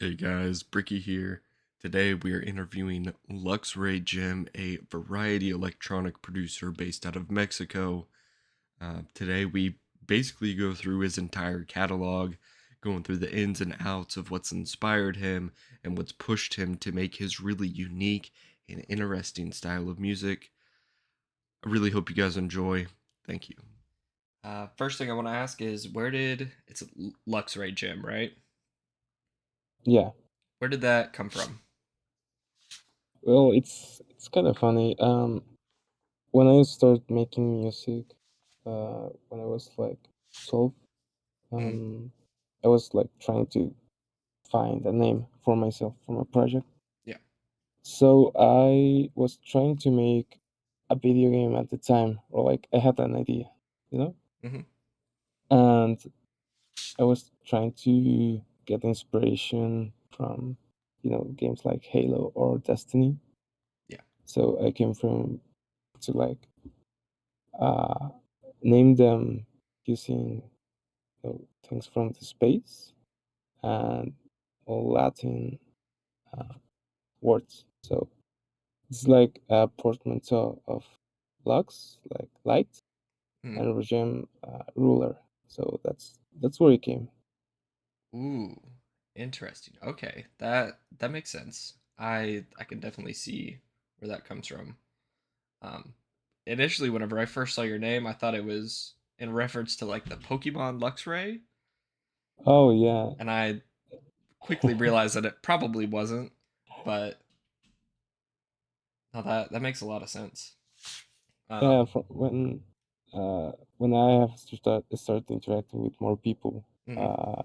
Hey guys, Brickie here. Today we are interviewing Luxregem, a variety electronic producer based out of Mexico. Today we basically go through his entire catalog, going through the ins and outs of what's inspired him and what's pushed him to make his really unique and interesting style of music. I really hope you guys enjoy. Thank you. First thing I want to ask is where did it's Luxregem, right? Yeah, Where did that come from? well, it's kind of funny. When I started making music, when I was like 12, Mm, I was like trying to find a name for myself for my project. yeah. So I was trying to make a video game at the time, or like I had an idea, you know, Hmm. and I was trying to get inspiration from, games like Halo or Destiny. Yeah. So I came from to like uh, name them using things from the space and Latin uh, words. So it's like a portmanteau of lux, like light, Mm. and regime, ruler. So that's where it came. Ooh, interesting. Okay, that makes sense. I can definitely see where that comes from. Um, Initially, whenever I first saw your name, I thought it was in reference to like the Pokemon Luxray, Oh yeah, and I quickly realized that it probably wasn't. But no, that makes a lot of sense. yeah. Um, When I have started interacting with more people, mhm. uh,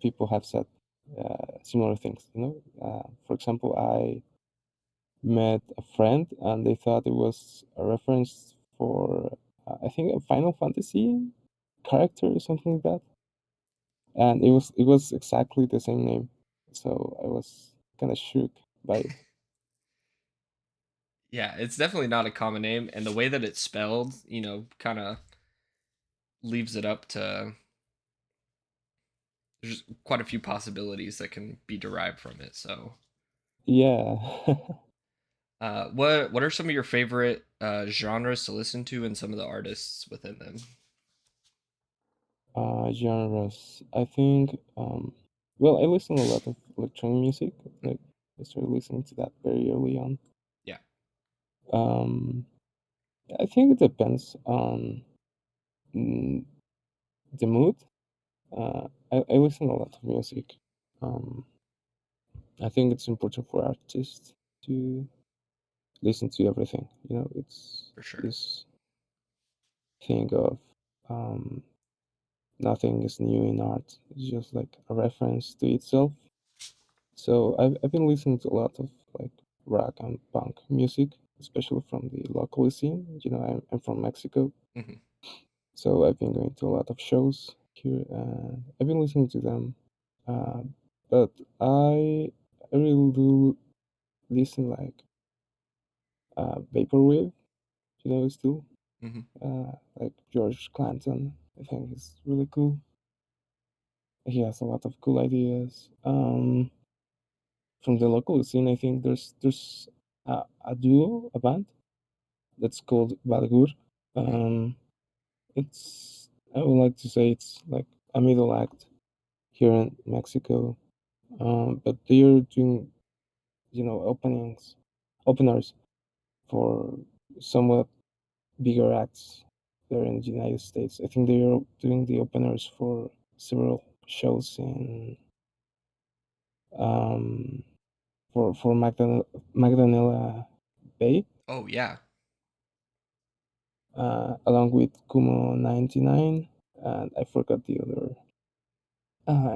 people have said similar things. For example, I met a friend and they thought it was a reference for I think a Final Fantasy character or something like that, and it was exactly the same name, so I was kind of shook by it. Yeah, it's definitely not a common name, and the way that it's spelled, kind of leaves it up to there's quite a few possibilities that can be derived from it. So, Yeah. what are some of your favorite genres to listen to, and some of the artists within them? Genres. I think. Well, I listen a lot of electronic music. Mm, Like I started listening to that very early on. yeah. Um, I think it depends on mm, the mood. I listen a lot of music. Um, I think it's important for artists to listen to everything. It's For sure. this thing of um, nothing is new in art. It's just like a reference to itself. So I've been listening to a lot of like rock and punk music, especially from the local scene. I'm from Mexico, Hmm. so I've been going to a lot of shows here, and I've been listening to them. Uh, but I really do listen like vaporwave, still Hmm. like George Clanton. I think he's really cool. He has a lot of cool ideas. From the local scene, I think there's a duo, a band that's called Balgur. Hmm. Um, it's I would like to say it's like a middle act here in Mexico, but they are doing openers for somewhat bigger acts there in the United States. I think they are doing the openers for several shows in um, for Magdalena Bay, Oh yeah. along with Kumo 99, and I forgot the other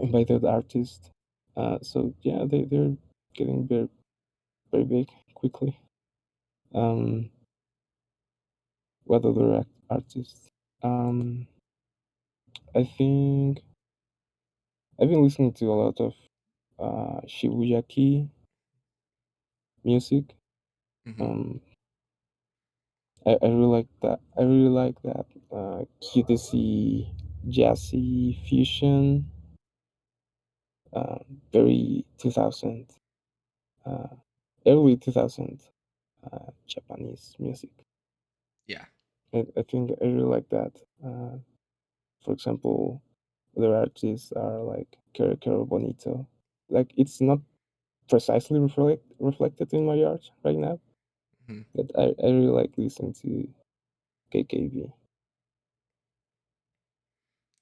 invited artist. So yeah, they're getting very very big quickly. Um, what other artists? Um, I think I've been listening to a lot of Shibuyaki music. Hmm. Um, I really like that. I really like that cutesy, jazzy fusion. very 2000, uh, early 2000 Japanese music. Yeah. I think I really like that. For example, other artists are like Kero Kero Bonito. Like it's not precisely reflected in my art right now, Mhm. but I really like listening to KKV.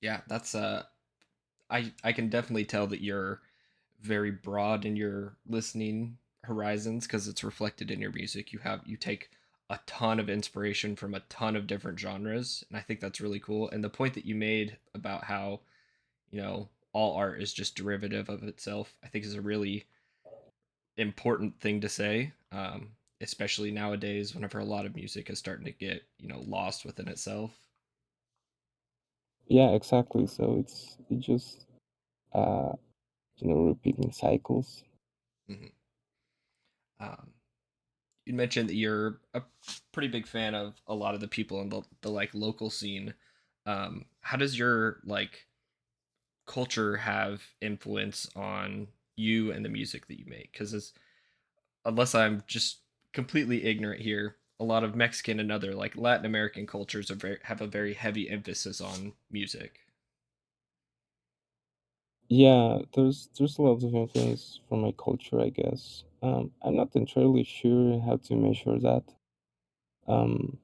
Yeah, that's I can definitely tell that you're very broad in your listening horizons because it's reflected in your music. You take a ton of inspiration from a ton of different genres, and I think that's really cool. And the point that you made about how, all art is just derivative of itself, I think is a really important thing to say. Especially nowadays whenever a lot of music is starting to get, lost within itself. Yeah, exactly. So it just uh repeating cycles. Mhm. Um, you mentioned that you're a pretty big fan of a lot of the people in the like local scene. How does your like culture have influence on you and the music that you make? Because unless I'm just completely ignorant here, a lot of Mexican and other like Latin American cultures have a very heavy emphasis on music. Yeah, there's a lot of influence from my culture, I guess. I'm not entirely sure how to measure that. Um,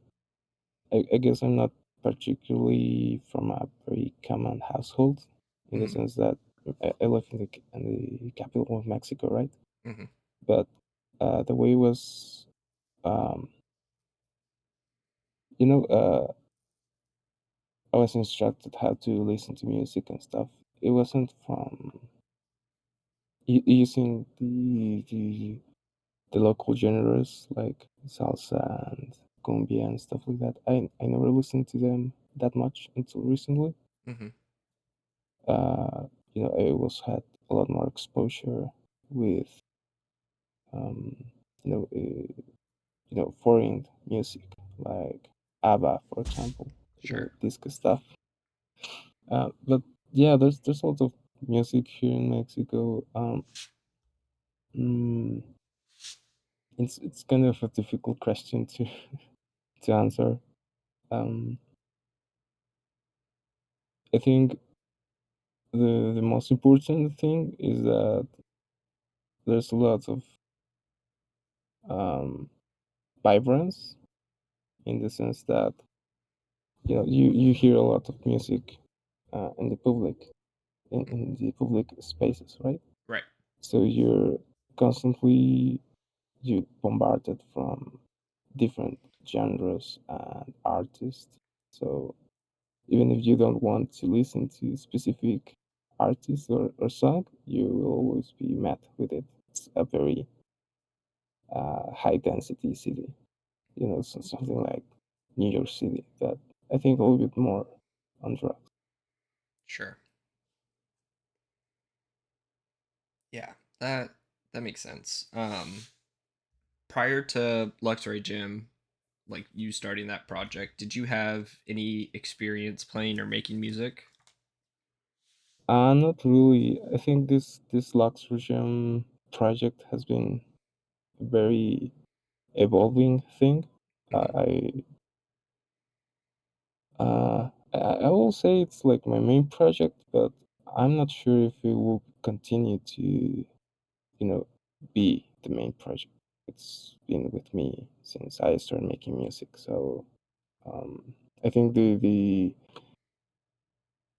I guess I'm not particularly from a very common household, in the Mm-hmm. sense that I live in the capital of Mexico, right? Mm-hmm. But the way it was, um, you know, I was instructed how to listen to music and stuff. It wasn't from using the local genres like salsa and cumbia and stuff like that. I never listened to them that much until recently. Mm-hmm. Uh, I also had a lot more exposure with um, you know uh, foreign music like ABBA, for example, Sure. disco stuff. But yeah, there's a lot of music here in Mexico. Mm, it's kind of a difficult question to answer. Um, I think the most important thing is that there's a lot of um, vibrance, in the sense that you hear a lot of music in the in the public spaces, right? Right. So you're constantly you bombarded from different genres and artists. So even if you don't want to listen to specific artist or song, you will always be met with it. It's a very high density city, so something like New York City, but I think a little bit more on drugs. Sure. Yeah. That makes sense. Prior to Luxury Gym, like you starting that project, did you have any experience playing or making music? Not really. I think this Luxregem project has been a very evolving thing. Mm-hmm. I will say it's like my main project, but I'm not sure if it will continue to, be the main project. It's been with me since I started making music, so I think the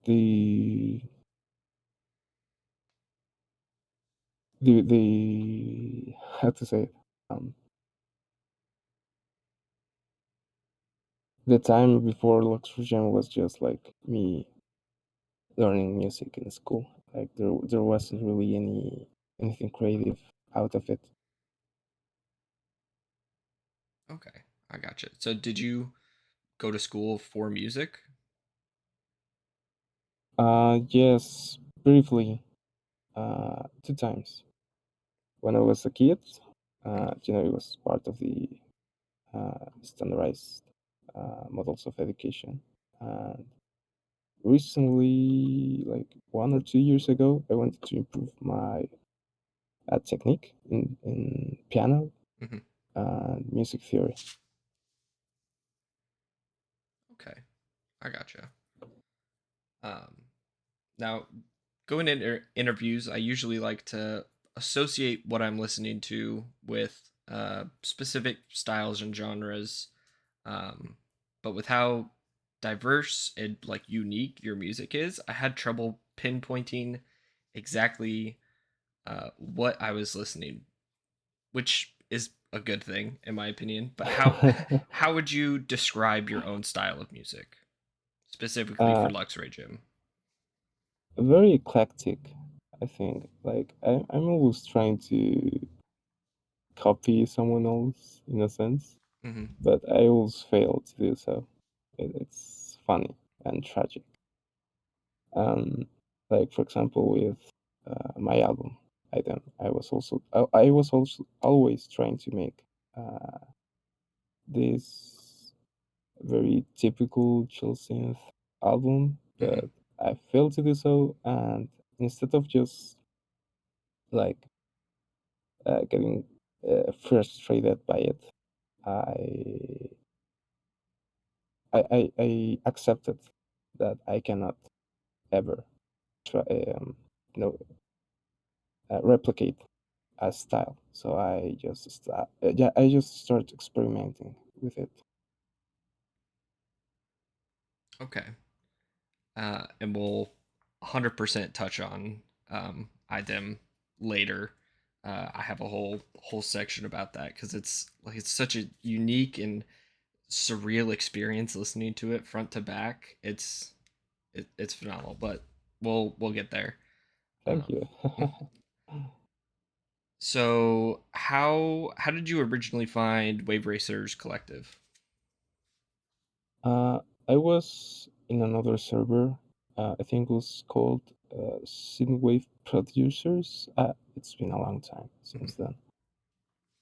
the how to say it, the time before Luxurigen was just like me learning music in school. Like there wasn't really anything creative out of it. Okay, I gotcha. So did you go to school for music? Yes, briefly, two times. When I was a kid, Mhm. it was part of the standardized models of education. And recently, like 1 or 2 years ago, I wanted to improve my technique in piano Hmm. and music theory. Okay, I gotcha. Um, Now, going into interviews, I usually like to associate what I'm listening to with specific styles and genres. Um, but with how diverse and like unique your music is, I had trouble pinpointing exactly what I was listening, which is a good thing in my opinion. But how would you describe your own style of music, specifically for uh, Luxregem? Very eclectic, I think. Like I'm always trying to copy someone else in a sense, Hmm. but I always fail to do so. It's funny and tragic. Um, like for example, with my album, I was also always trying to make uh, this very typical chill synth album, Hmm. but I failed to do so. And instead of just like getting frustrated by it, I I accepted that I cannot ever try no replicate a style. So I just start experimenting with it. Okay. And we'll 100% touch on IDEM later. I have a whole section about that because it's like it's such a unique and surreal experience listening to it front to back. It's phenomenal, but we'll get there. Thank you. Mhm. So how did you originally find Wave Racers Collective? uh, I was in another server. I think it was called Synthwave Producers. It's been a long time Mhm. since then.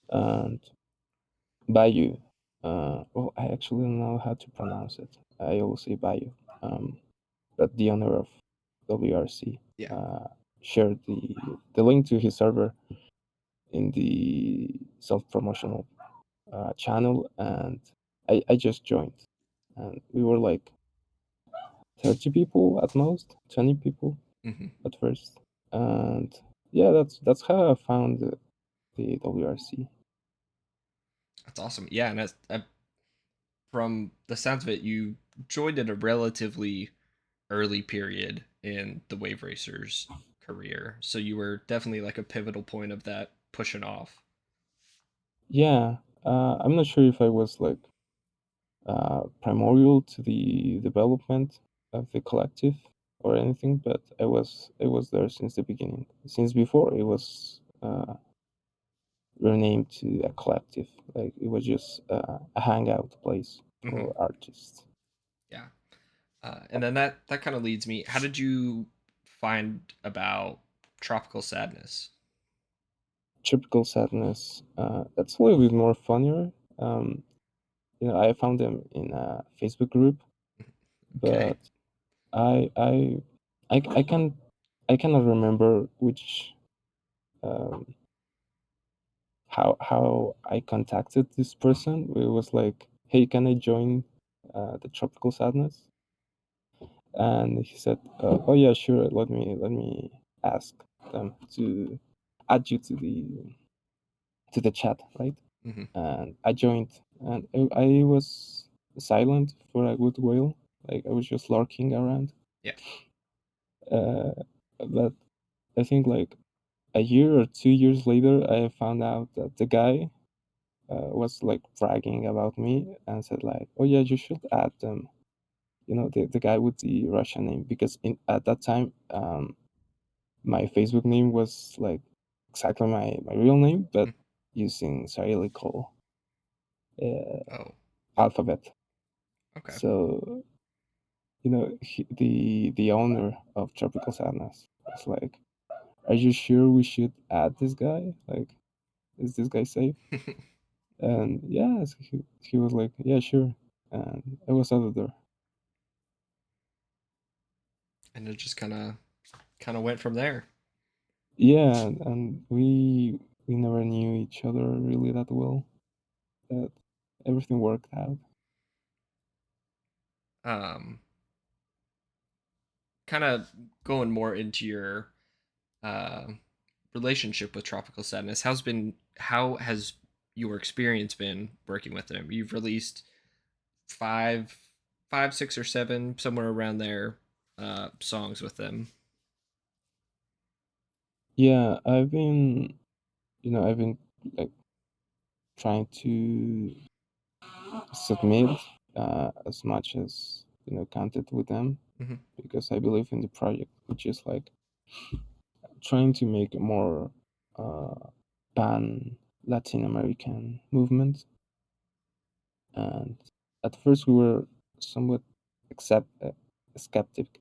And Bayou. Well, I actually don't know how to pronounce it. I always say Bayou. Um, but the owner of WRC Yeah. uh, shared the link to his server in the self promotional channel, and I just joined, and we were like 30 people at most, 20 people Hmm. at first, and yeah, that's how I found the WRC. That's awesome. Yeah, and from the sounds of it, you joined at a relatively early period in the Wave Racers career. So you were definitely like a pivotal point of that pushing off. Yeah, I'm not sure if I was like primordial to the development of the collective or anything, but I was there since the beginning. Since before it was renamed to a collective. Like it was just a hangout place Hmm. for artists. Yeah. And then that kind of leads me. How did you find about Tropical Sadness? Typical sadness. That's a little bit more funnier. Um, I found them in a Facebook group, Okay. but I I I can I cannot remember which um, how I contacted this person. It was like, "Hey, can I join the Tropical Sadness?" And he said, "Oh yeah, sure. Let me ask them to add you to the chat, right?" Hmm. And I joined, and I was silent for a good while. Like I was just lurking around. Yeah. Uh, but I think like a year or 2 years later, I found out that the guy was like bragging about me and said like, "Oh yeah, you should add them." The guy with the Russian name, because in at that time, my Facebook name was like exactly my real name, but Mm. using Cyrillical Oh. alphabet. Okay. So the owner of Tropical Sadness was like, "Are you sure we should add this guy? Like, is this guy safe?" And yeah, so he was like, "Yeah, sure." And I was out of there. and it just kind of went from there. Yeah, and we never knew each other really that well. But everything worked out. Um, Kind of going more into your uh, relationship with Tropical Sadness. How has your experience been working with them? You've released five, five, six, or seven, somewhere around there, songs with them. Yeah, I've been like trying to submit as much as content with them Hmm. because I believe in the project, which is like trying to make a more uh, pan Latin American movement. And at first, we were somewhat skeptic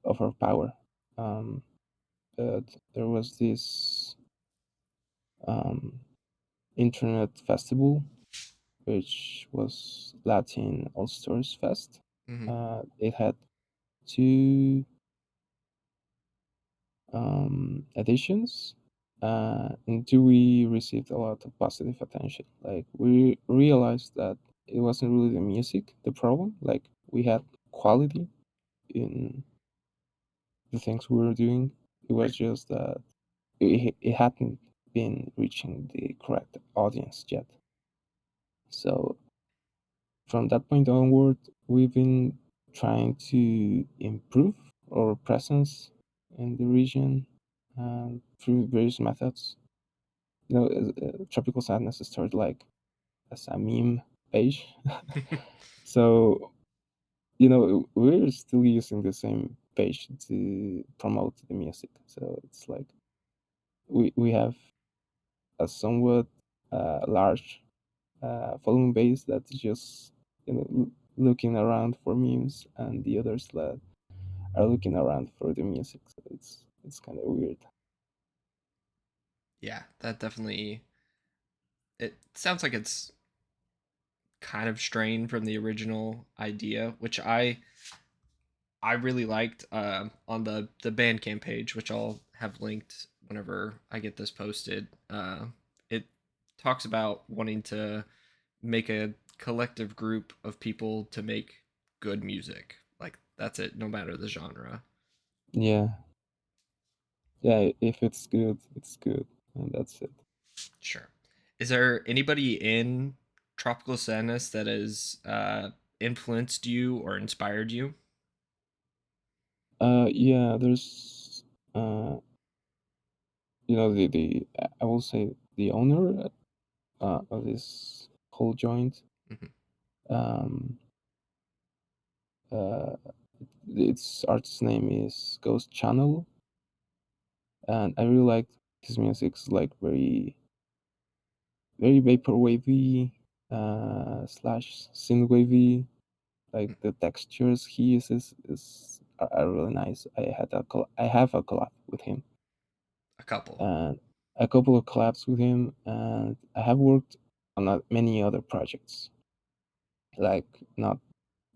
of our power. Um, but there was this um, internet festival, which was Latin All Stars Fest. Hmm. It had two editions, and we received a lot of positive attention. Like we realized that it wasn't really the music the problem. Like we had quality in the things we were doing. It was Right. just that it hadn't been reaching the correct audience yet. So from that point onward, we've been trying to improve our presence in the region through various methods. Tropical Sadness started like as a meme page. So, we're still using the same page to promote the music. So it's like we have a somewhat large following base that's just looking around for memes, and the others that are looking around for the music. So it's kind of weird. Yeah, that definitely. It sounds like it's kind of strained from the original idea, which I really liked on the Bandcamp page, which I'll have linked whenever I get this posted. It talks about wanting to make a collective group of people to make good music. Like that's it, no matter the genre. Yeah, yeah. If it's good, it's good, and that's it. Sure. Is there anybody in Tropical Sadness that has influenced you or inspired you? Yeah. There's uh, the I will say the owner of this whole joint. Hmm. Um, uh, its artist's name is Ghost Channel, and I really like his music. It's like very vaporwavy slash synthwavy. Like the textures he uses are really nice. I have a collab with him, A couple. and a couple of collabs with him, and I have worked on many other projects, like not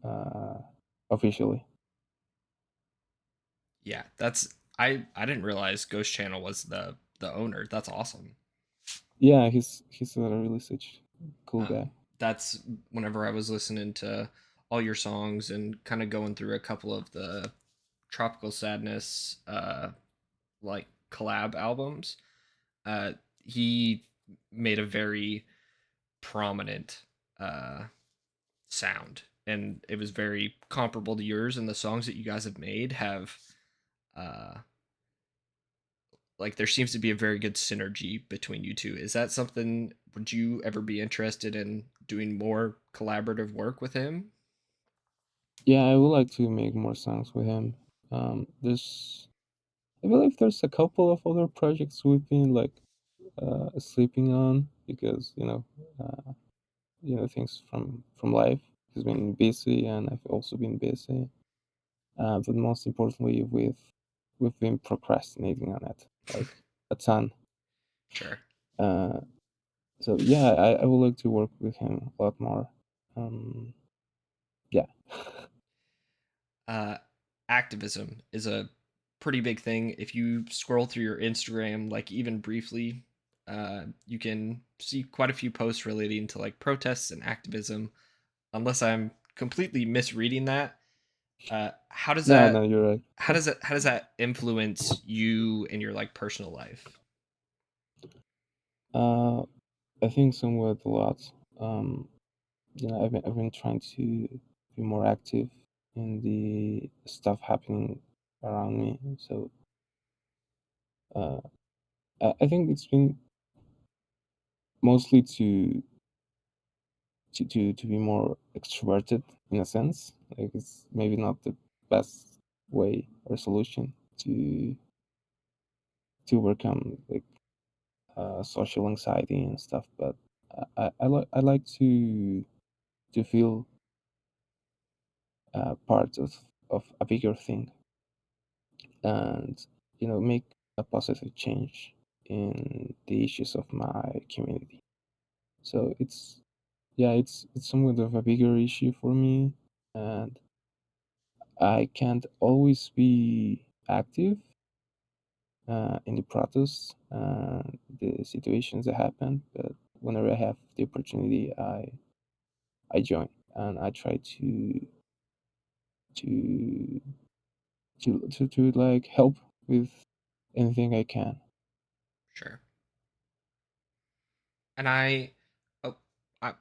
uh, officially. Yeah, that's I didn't realize Ghost Channel was the owner. That's awesome. Yeah, he's a really such cool guy. That's whenever I was listening to all your songs and kind of going through a couple of the Tropical Sadness like collab albums. Uh, he made a very prominent uh, sound, and it was very comparable to yours. And the songs that you guys have made have uh, like there seems to be a very good synergy between you two. Is that something? Would you ever be interested in doing more collaborative work with him? Yeah, I would like to make more songs with him. There's I believe there's a couple of other projects we've been like sleeping on because things from life. He's been busy, and I've also been busy. But most importantly, we've been procrastinating on it like a ton. Sure. Uh, so yeah, I would like to work with him a lot more. Um, yeah. activism is a pretty big thing. If you scroll through your Instagram, like even briefly, you can see quite a few posts relating to like protests and activism. Unless I'm completely misreading that, how does No, that no, you're right. how does that influence you in your like personal life? uh, I think somewhat a lot. I've been trying to be more active in the stuff happening around me. So uh, I think it's been mostly to be more extroverted in a sense. Like it's maybe not the best way or solution to overcome like social anxiety and stuff. But I like to feel part of a bigger thing, and make a positive change in the issues of my community. So it's yeah, it's somewhat of a bigger issue for me, and I can't always be active in the protests and the situations that happen, but whenever I have the opportunity, I join and I try to to like help with anything I can. Sure. And oh, I,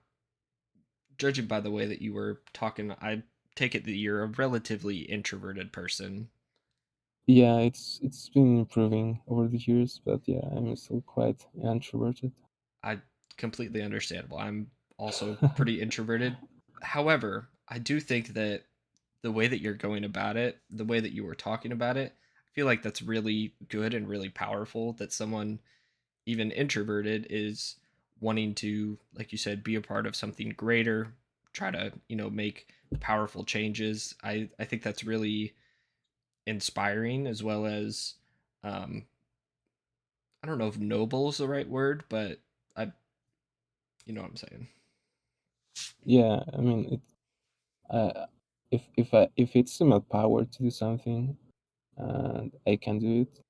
judging by the way that you were talking, I take it that you're a relatively introverted person. Yeah, it's been improving over the years, but yeah, I'm still quite introverted. I completely understandable. I'm also pretty introverted. However, I do think that the way that you're going about it, the way that you were talking about it, I feel like that's really good and really powerful that someone even introverted is wanting to, like you said, be a part of something greater, try to, make powerful changes. I think that's really inspiring as well as um I don't know if noble is the right word, but I you know what I'm saying. Yeah, I mean, uh, if it's in my power to do something and I can do it,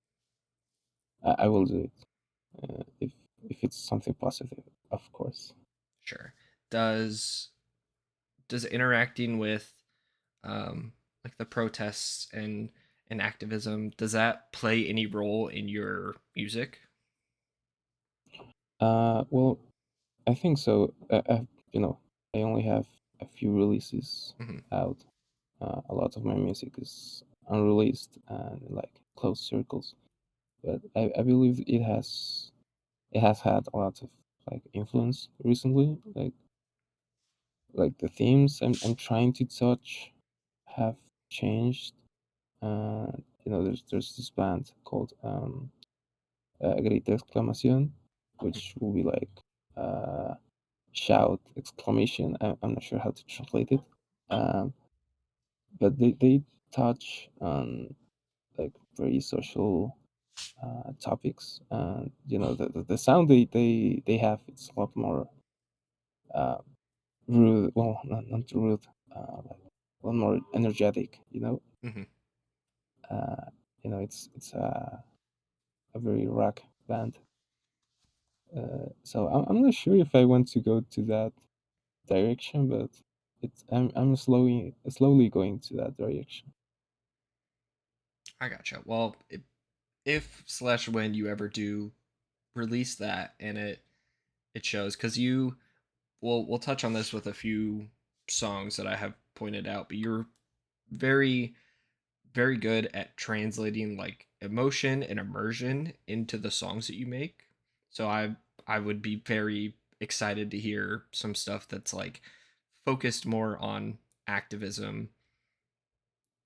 I will do it. If it's something positive, of course. Sure. Does interacting with like the protests and activism, does that play any role in your music? Well, I think so. I only have a few releases Hmm. out. A lot of my music is unreleased and in, like closed circles, but I believe it has had a lot of like influence recently. Like the themes I'm trying to touch have changed. There's this band called Grita Exclamación, which will be like uh, shout exclamation. I'm not sure how to translate it, um, but they touch on like very social topics, and the sound they have, it's a lot more uh, rude. Well, not rude, like a lot more energetic. Hmm. Uh, it's a very rock band. So I'm not sure if I want to go to that direction, but I'm slowly going to that direction. I gotcha. Well, if slash when you ever do release that and it shows, because we'll touch on this with a few songs that I have pointed out, but you're very very good at translating like emotion and immersion into the songs that you make. So I would be very excited to hear some stuff that's like focused more on activism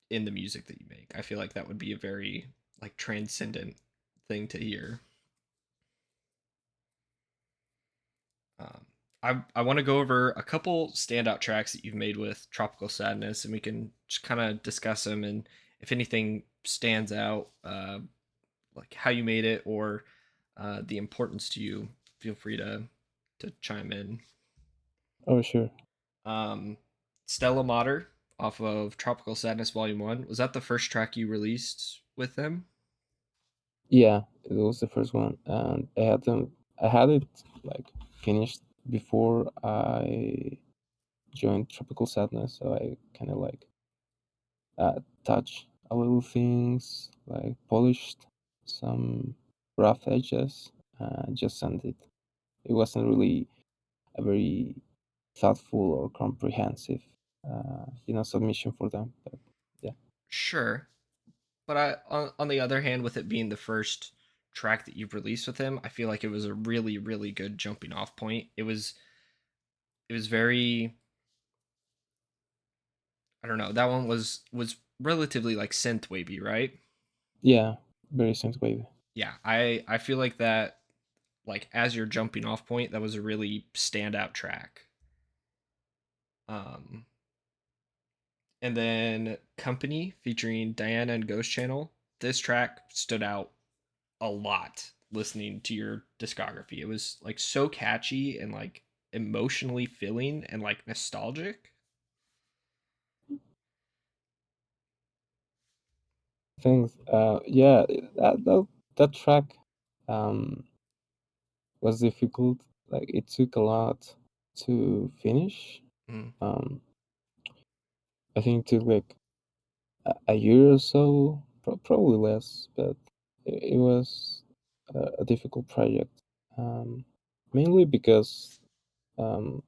in the music that you make. I feel like that would be a very like transcendent thing to hear. Um, I want to go over a couple standout tracks that you've made with Tropical Sadness, and we can just kind of discuss them. And if anything stands out, like how you made it or the importance to you, feel free to chime in. Oh, sure. Um, Stella Mater, off of Tropical Sadness Volume 1. Was that the first track you released with them? Yeah, it was the first one, and I had it like finished before I joined Tropical Sadness, so I kind of like touch a little things, like polished some rough edges, just sent it. It wasn't really a very thoughtful or comprehensive, submission for them. But yeah, Sure. But on the other hand, with it being the first track that you've released with him, I feel like it was a really, really good jumping off point. It was very, I don't know, that one was relatively like synth wavy, right? yeah, very synthwave. Yeah, I feel like that, like as your jumping off point, that was a really standout track. Um, and then Company featuring Diana and Ghost Channel. This track stood out a lot listening to your discography. It was like so catchy and like emotionally filling and like nostalgic. Things. Yeah, that track um, was difficult. Like it took a lot to finish. Mm, Um, I think it took like a year or so, probably less, but it was a difficult project. Mainly because um,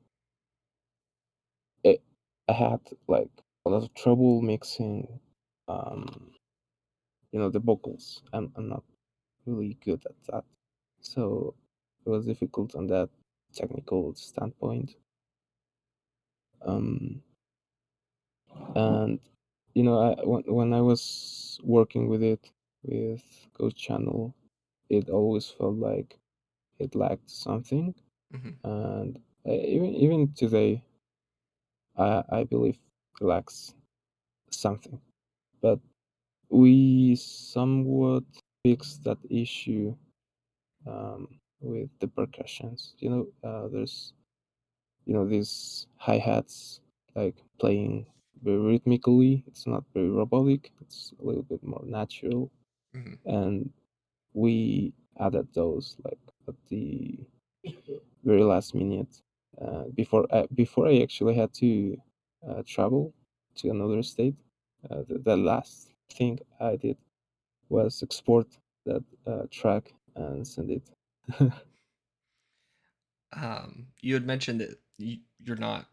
it, I had like a lot of trouble mixing, um, the vocals. I'm not really good at that, so it was difficult on that technical standpoint. Um, and when I was working with it with Ghost Channel, it always felt like it lacked something, hmm and even today, I believe it lacks something. But we somewhat fixed that issue with the percussions. There's these hi hats like playing very rhythmically. It's not very robotic. It's a little bit more natural, hmm and we added those like at the very last minute before I actually had to travel to another state. The last thing I did was export that track and send it. You had mentioned that you're not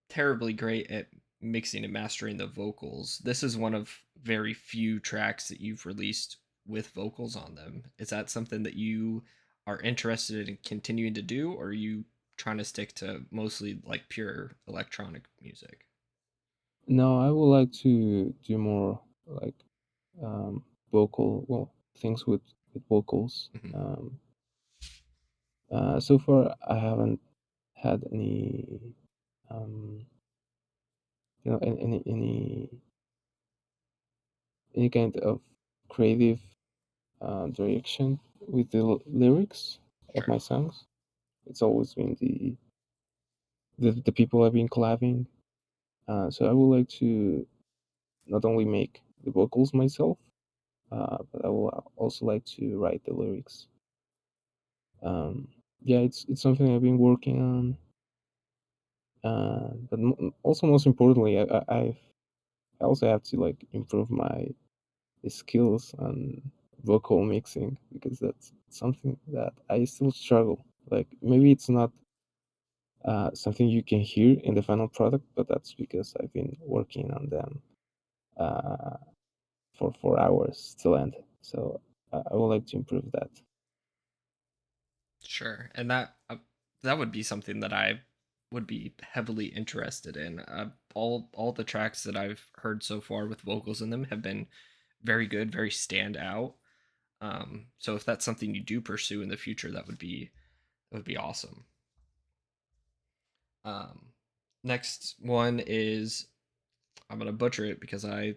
terribly great at mixing and mastering the vocals. This is one of very few tracks that you've released with vocals on them. Is that something that you are interested in continuing to do, or are you trying to stick to mostly like pure electronic music? No, I would like to do more like vocal, things with vocals. hmm So far, I haven't had any, um, any kind of creative direction with the lyrics of Sure. my songs. It's always been the people I've been collabing. So I would like to not only make the vocals myself, but I would also like to write the lyrics. Um, yeah, it's something I've been working on. But also most importantly, I also have to like improve my skills on vocal mixing because that's something that I still struggle. Like maybe it's not something you can hear in the final product, but that's because I've been working on them uh, for 4 hours till end. So I would like to improve that. Sure, and that would be something that I would be heavily interested in. All the tracks that I've heard so far with vocals in them have been very good, very stand out. So if that's something you do pursue in the future, that would be awesome. Um, Next one is, I'm gonna butcher it because I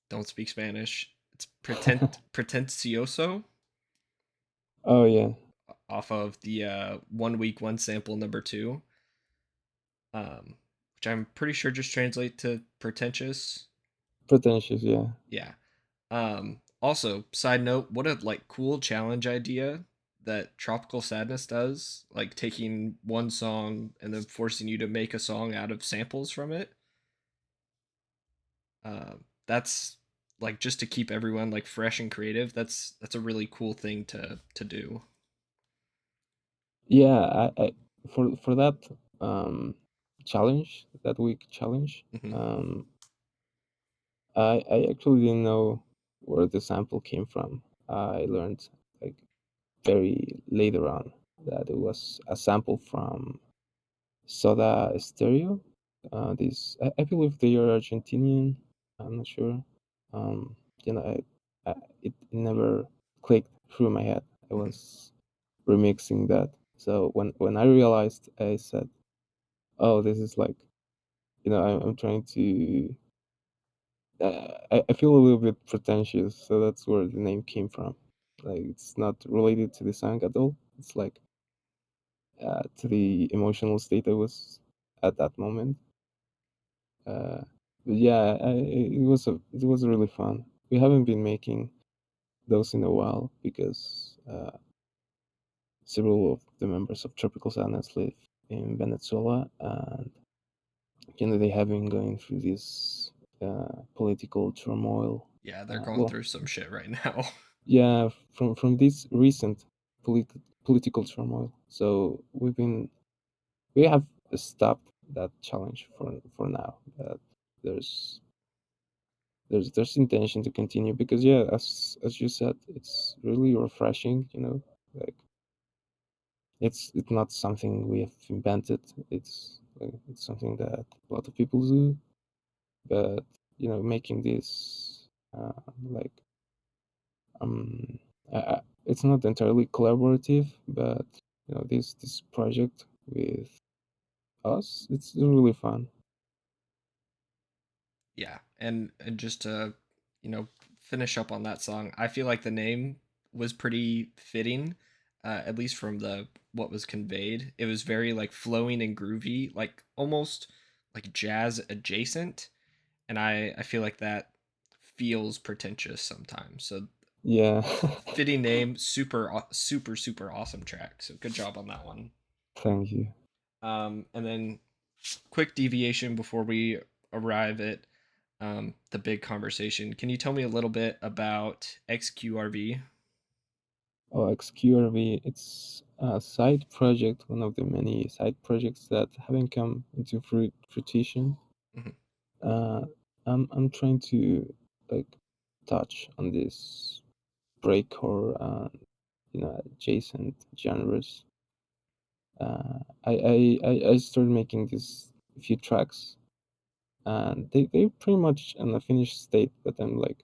don't speak Spanish. It's pretencioso, Oh yeah, off of the 1 week 1 sample number 2, um, which which I'm pretty sure just translate to pretentious. Pretentious, yeah. Yeah. Also, side note, what a like cool challenge idea that Tropical Sadness does, like taking one song and then forcing you to make a song out of samples from it. That's like just to keep everyone like fresh and creative. That's a really cool thing to do. Yeah, I for that um challenge, that week challenge, Hmm. I actually didn't know where the sample came from. I learned like very later on that it was a sample from Soda Stereo. I believe they are Argentinian. I'm not sure. Um, it never clicked through my head. I Hmm. was remixing that. So when I realized, I said, "Oh, this is like, I'm trying to." I feel a little bit pretentious, so that's where the name came from. Like it's not related to the song at all. It's like to the emotional state I was at that moment. Uh, but yeah, it was really fun. We haven't been making those in a while because several of the members of Tropical Sadness live in Venezuela, and they have been going through this political turmoil. Yeah, they're going Well, through some shit right now. yeah, from this recent political turmoil. So we have stopped that challenge for now. But there's there's intention to continue because yeah, as you said, it's really refreshing. Like it's not something we have invented. It's something that a lot of people do, but making this like it's not entirely collaborative, but this project with us, it's really fun. Yeah, and just to finish up on that song, I feel like the name was pretty fitting, at least from the what was conveyed. It was very like flowing and groovy, like almost like jazz adjacent, and I feel like that feels pretentious sometimes. So Yeah. fitting name, super awesome track. So good job on that one. Thank you. And then quick deviation before we arrive at the big conversation. Can you tell me a little bit about XQRV? Oh, XQRV, it's a side project, one of the many side projects that haven't come into fruition. Mhm. Uh, I'm trying to like touch on this breakcore and adjacent genres. I started making these few tracks, and they're pretty much in a finished state, but I'm like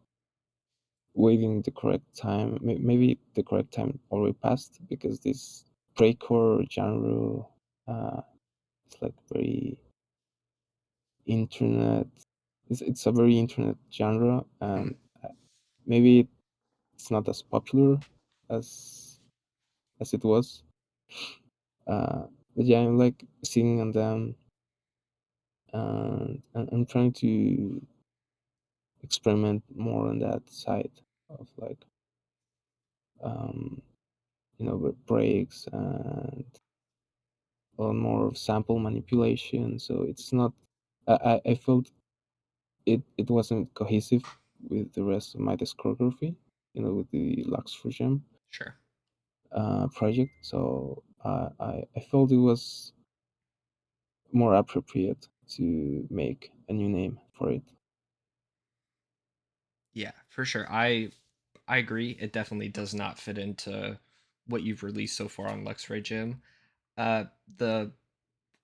waiting the correct time. Maybe the correct time already passed because this breakcore genre, uh, it's like very internet. It's a very internet genre, Mhm. and maybe it's not as popular as it was. But yeah, I'm like singing on them, and I'm trying to experiment more on that side of like um, with breaks and or more of sample manipulation. So it's not. I felt it wasn't cohesive with the rest of my discography. With the Luxregem Sure. project. So I felt it was more appropriate to make a new name for it. Yeah, for sure. I agree. It definitely does not fit into what you've released so far on Luxregem. The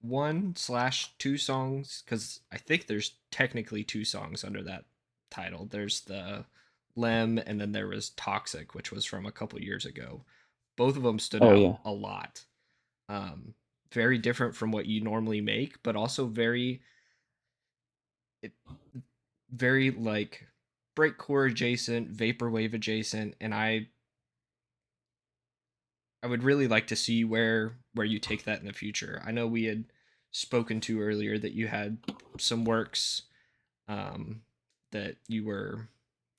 one slash two songs, because I think there's technically two songs under that title. There's the Lem, and then there was Toxic, which was from a couple years ago. Both of them stood Oh out yeah, a lot. Um, very different from what you normally make, but also it, very like breakcore adjacent, vaporwave adjacent, and I would really like to see where you take that in the future. I know we had spoken to earlier that you had some works um, that you were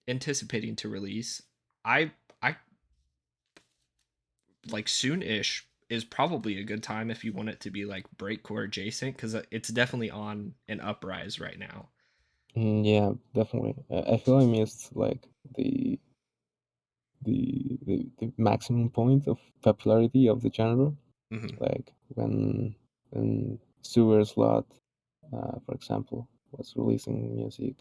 anticipating to release. I like soon-ish is probably a good time if you want it to be like breakcore adjacent because it's definitely on an uprise right now. Yeah, definitely. I feel I missed like the maximum point of popularity of the genre, Hmm. like when Sewer Slot, for example, was releasing music.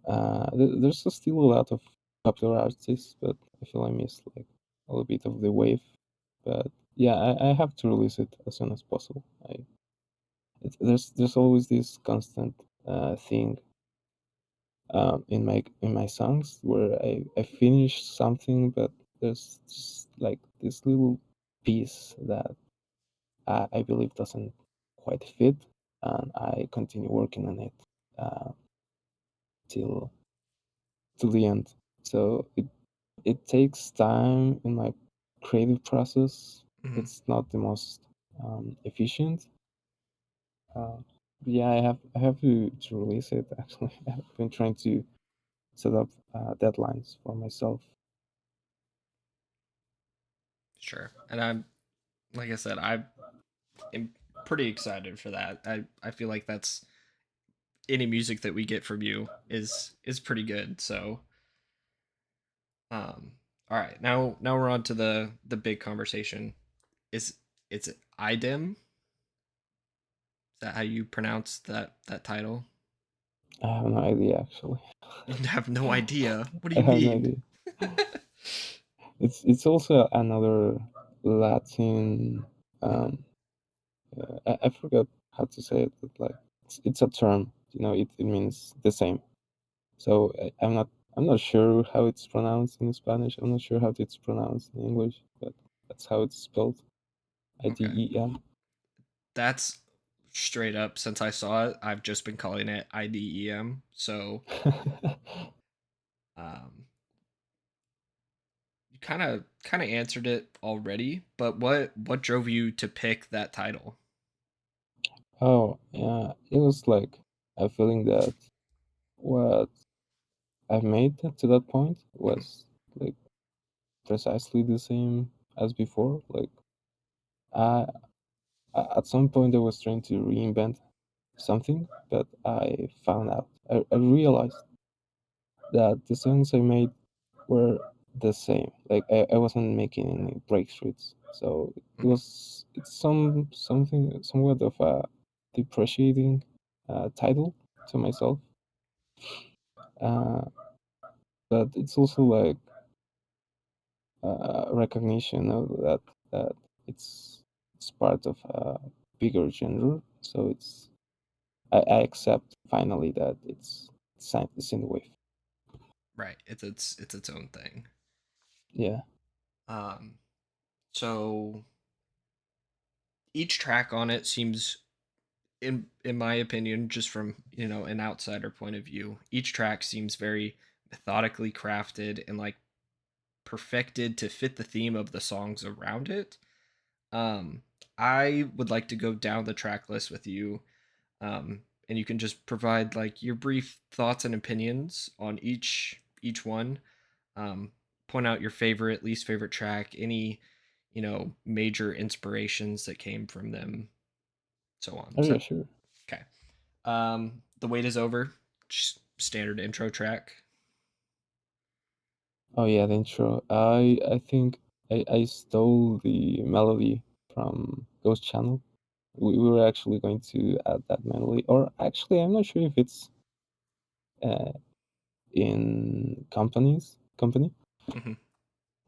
There's still a lot of popular artists, but I feel I missed like a little bit of the wave. But yeah, I have to release it as soon as possible. There's always this constant thing in my songs where I finish something, but there's just like this little piece that I believe doesn't quite fit, and I continue working on it uh, till till the end. So it takes time in my creative process. Hmm. It's not the most efficient. Uh, yeah, I have to release it. Actually, I've been trying to set up deadlines for myself. Sure. And I'm like I said, I am pretty excited for that. I feel like that's any music that we get from you is pretty good. So all right, now we're on to the big conversation. Is it's idem? Is that how you pronounce that title? I have no idea actually. You have no idea. What do I you have no mean? idea. It's also another Latin. Mhm. Um, I forgot how to say it, but like it's a term. It means the same. So I'm not sure how it's pronounced in Spanish. I'm not sure how it's pronounced in English, but that's how it's spelled. Okay. IDEM. That's straight up since I saw it, I've just been calling it IDEM. So, um you kind of answered it already, but what drove you to pick that title? Oh, yeah. It was like a feeling that what I've made to that point Mhm. was like precisely the same as before. Like I at some point I was trying to reinvent something, but I found out I realized that the songs I made were the same. Like I wasn't making any breakthroughs. So Mhm. it's something somewhat of a depreciating title to myself. Uh, but it's also like recognition of that it's it's part of a bigger genre. So I accept finally that it's in the wave. Right. It's its own thing. Yeah. Um so each track on it seems in my opinion, just from, an outsider point of view, each track seems very methodically crafted and like perfected to fit the theme of the songs around it. Um I would like to go down the track list with you, and you can just provide like your brief thoughts and opinions on each one. Um, point out your favorite, least favorite track, any major inspirations that came from them, so on. Oh yeah, So sure. okay, the wait is over. Just standard intro track. Oh yeah, the intro. I think I stole the melody from Ghost Channel. We were actually going to add that melody, or actually, I'm not sure if it's uh, in company. Hmm.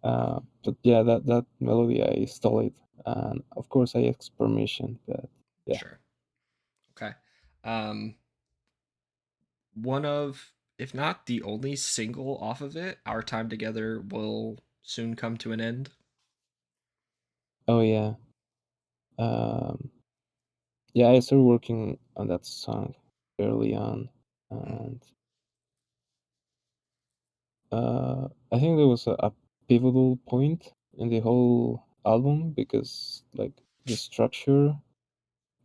But yeah, that melody I stole it, and of course I asked permission. But yeah. Sure. Okay. Um, one of, if not the only single off of it, Our Time Together will soon come to an end. Oh yeah. Um, yeah, I started working on that song early on, Mhm. and I think there was a pivotal point in the whole album because like the structure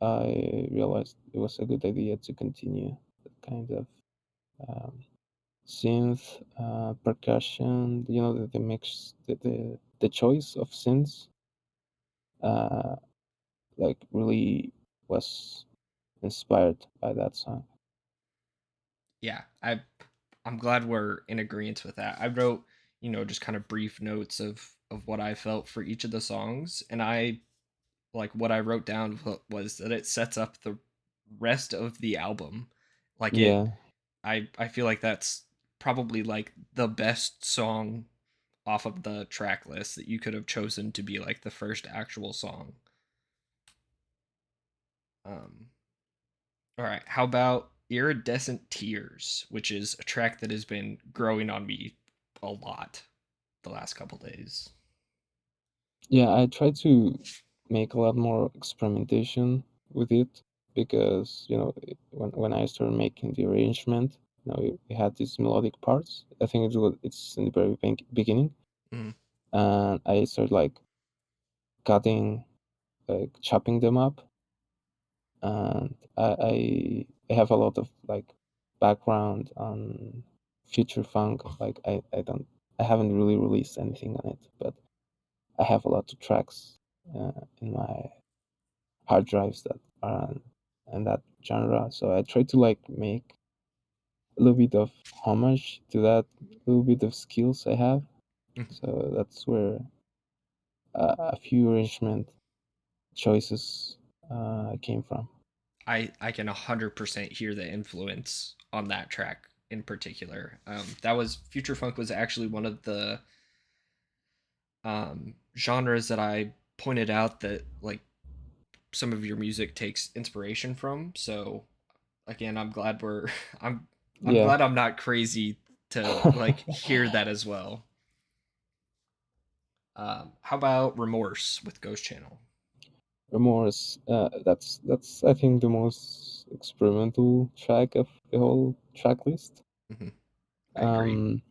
I realized it was a good idea to continue that kind of um, synth percussion. You know, the mix, the choice of synths, uh, like really was inspired by that song. Yeah, I'm glad we're in agreement with that. I wrote, just kind of brief notes of what I felt for each of the songs, and I like what I wrote down was that it sets up the rest of the album. Like it Yeah, I feel like that's probably like the best song off of the track list that you could have chosen to be like the first actual song. Um all right, how about Iridescent Tears, which is a track that has been growing on me a lot the last couple days. yeah. I try to make a lot more experimentation with it because when I started making the arrangement, we had these melodic parts. I think it's in the very beginning, Mhm. and I started like cutting, like chopping them up, and I have a lot of like background on future funk. Like I haven't really released anything on it, but I have a lot of tracks in my hard drives that are in that genre. So I try to like make a little bit of homage to that little bit of skills I have. Mhm. So that's where a few arrangement choices came from. I can 100% hear the influence on that track in particular. That was Future Funk was actually one of the genres that I pointed out that like some of your music takes inspiration from. So again, I'm glad we're I'm I'm Yeah. glad I'm not crazy to like hear that as well. How about Remorse with Ghost Channel? Remorse. That's I think the most experimental track of the whole track list. Hmm. I agree. Um,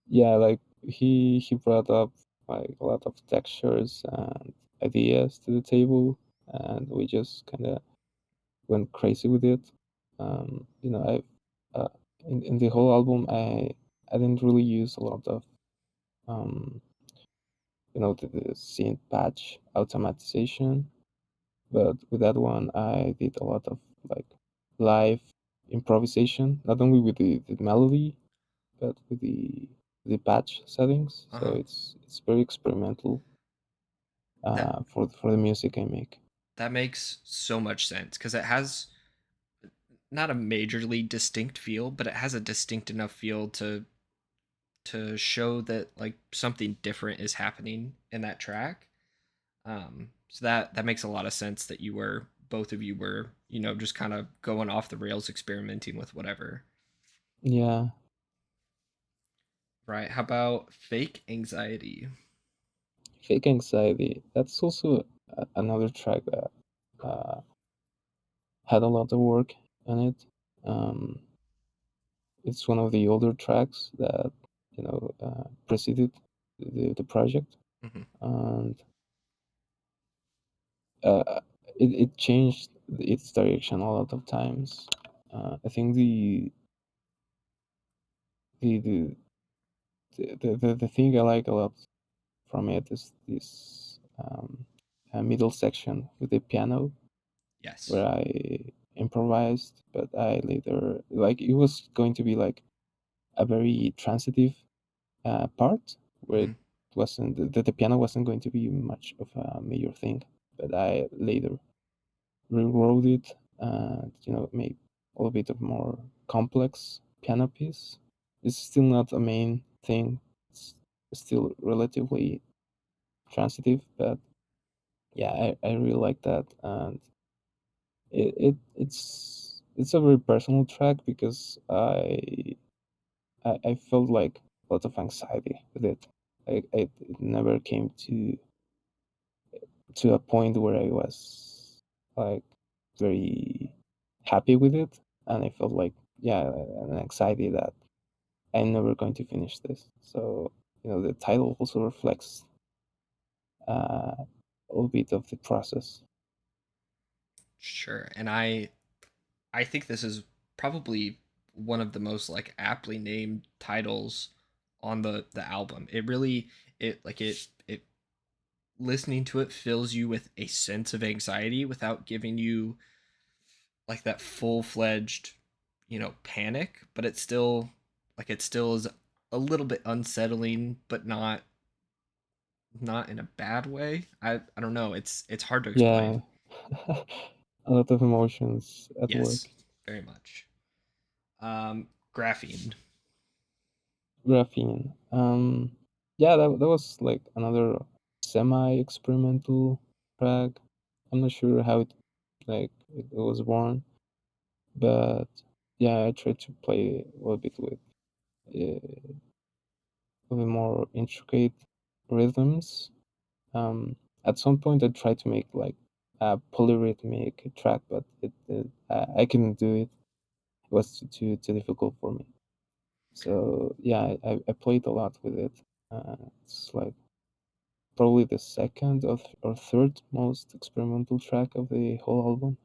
yeah, like he brought up like a lot of textures and ideas to the table, and we just kind of went crazy with it. I in the whole album I didn't really use a lot of um the synth patch automatization. But with that one, I did a lot of like live improvisation, not only with the melody, but with the patch settings. So Uh-huh. it's very experimental That for the music I make. that makes so much sense because it has not a majorly distinct feel, but it has a distinct enough feel to show that like something different is happening in that track. So that makes a lot of sense that you were both of you were just kind of going off the rails, experimenting with whatever. Yeah, Right? How about Fake Anxiety? fake anxiety. That's also another track that uh, had a lot of work on it. Um, it's one of the older tracks that preceded the project, Hmm. and uh, it changed its direction a lot of times. I think the, the the thing I like a lot from it is this middle section with the piano Yes. where I improvised, but I later like it was going to be like a very transitive part where it Hmm. wasn't the piano wasn't going to be much of a major thing, but I later rewrote it and made a little bit of more complex piano piece. It's still not a main thing. It's still relatively transitive, but yeah, I really like that, and it's a very personal track because I felt like a lot of anxiety with it. It never came to a point where I was like very happy with it, and I felt like yeah, an anxiety that I'm never going to finish this. So the title also reflects a little bit of the process. Sure. And I think this is probably one of the most like aptly named titles on the album. It really it listening to it fills you with a sense of anxiety without giving you like that full-fledged, panic, but it still is a little bit unsettling, but not in a bad way. I don't know. It's hard to Yeah, explain. a lot of emotions at Yes, work. very much. Graphene. Graphene. Yeah, that was like another semi-experimental track. I'm not sure how it was born, but yeah, I tried to play a little bit with a little more intricate rhythms. At some point, I tried to make like a polyrhythmic track, but I couldn't do it. It was too difficult for me. So yeah, I played a lot with it. It's like probably the second or third most experimental track of the whole album.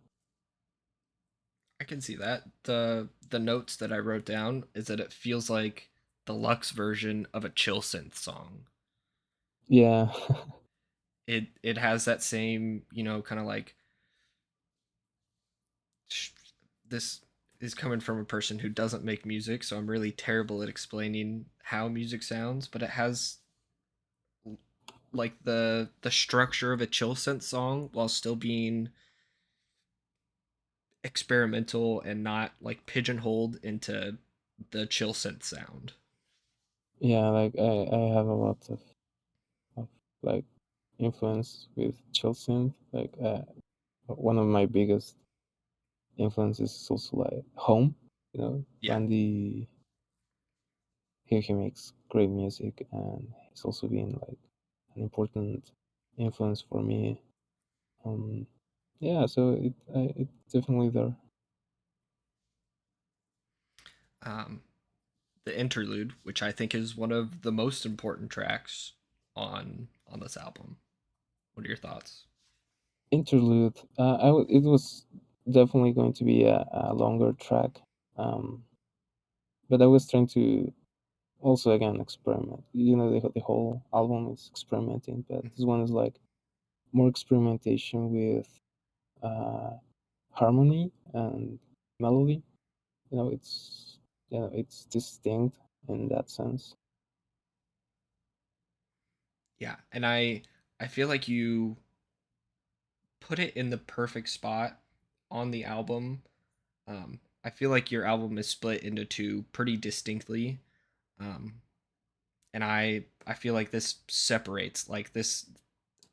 I can see that. The notes that I wrote down is that it feels like the Lux version of a chill synth song. Yeah, It has that same, kind of like this is coming from a person who doesn't make music, so I'm really terrible at explaining how music sounds, but it has like the structure of a chill synth song while still being experimental and not like pigeonholed into the chill synth sound. yeah. Like I have a lot of like influence with chill synth. Like one of my biggest influences is also like Home. Yeah. Randy. He makes great music, and he's also been like an important influence for me. Um, yeah, so it's definitely there. Um, the interlude, which I think is one of the most important tracks on this album. What are your thoughts? Interlude. It was definitely going to be a longer track, um, but I was trying to also again experiment. The whole album is experimenting, but this one is like more experimentation with uh, harmony and melody. It's it's distinct in that sense. Yeah, and I feel like you put it in the perfect spot on the album. I feel like your album is split into two pretty distinctly, um, and I feel like this separates like this